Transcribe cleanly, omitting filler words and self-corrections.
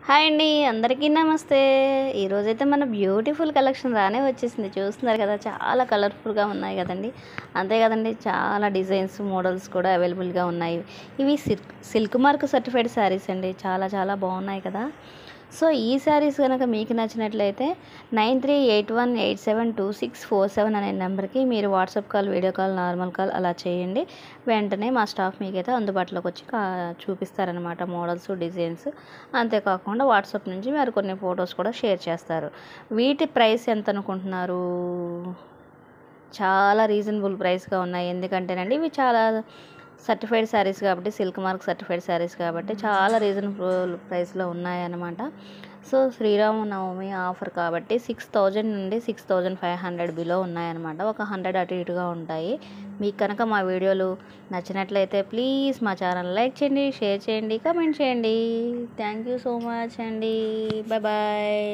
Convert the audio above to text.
Hi అండి, అందరికీ నమస్తే. ఈరోజైతే మన బ్యూటిఫుల్ కలెక్షన్ రానే వచ్చేసింది. చూస్తున్నారు కదా, చాలా కలర్ఫుల్గా ఉన్నాయి కదండి. అంతే కదండి, చాలా డిజైన్స్ మోడల్స్ కూడా అవైలబుల్గా ఉన్నాయి. ఇవి సిల్క్ మార్క్ సర్టిఫైడ్ శారీస్ అండి. చాలా చాలా బాగున్నాయి కదా. సో ఈ శారీస్ కనుక మీకు నచ్చినట్లయితే 9381872647 అనే నెంబర్కి మీరు WhatsApp call, video call, normal call అలా చేయండి. వెంటనే మా స్టాఫ్ మీకైతే అందుబాటులోకి వచ్చి చూపిస్తారనమాట మోడల్స్, డిజైన్స్. అంతేకాకుండా వాట్సాప్ నుంచి మరి కొన్ని ఫొటోస్ కూడా షేర్ చేస్తారు. వీటి ప్రైస్ ఎంత అనుకుంటున్నారు? చాలా రీజనబుల్ ప్రైస్గా ఉన్నాయి. ఎందుకంటేనండి ఇవి చాలా సర్టిఫైడ్ శారీస్ కాబట్టి, సిల్క్ మార్క్ సర్టిఫైడ్ శారీస్ కాబట్టి చాలా రీజనబుల్ ప్రైస్లో ఉన్నాయన్నమాట. సో శ్రీరామనవమి ఆఫర్ కాబట్టి 6000 నుండి 6500 బిలో ఉన్నాయన్నమాట. ఒక 100 అటు ఇటుగా ఉంటాయి. మీకు కనుక మా వీడియోలు నచ్చినట్లయితే ప్లీజ్ మా ఛానల్ లైక్ చేయండి, షేర్ చేయండి, కామెంట్ చేయండి. థ్యాంక్ యూ సో మచ్ అండి. Bye bye.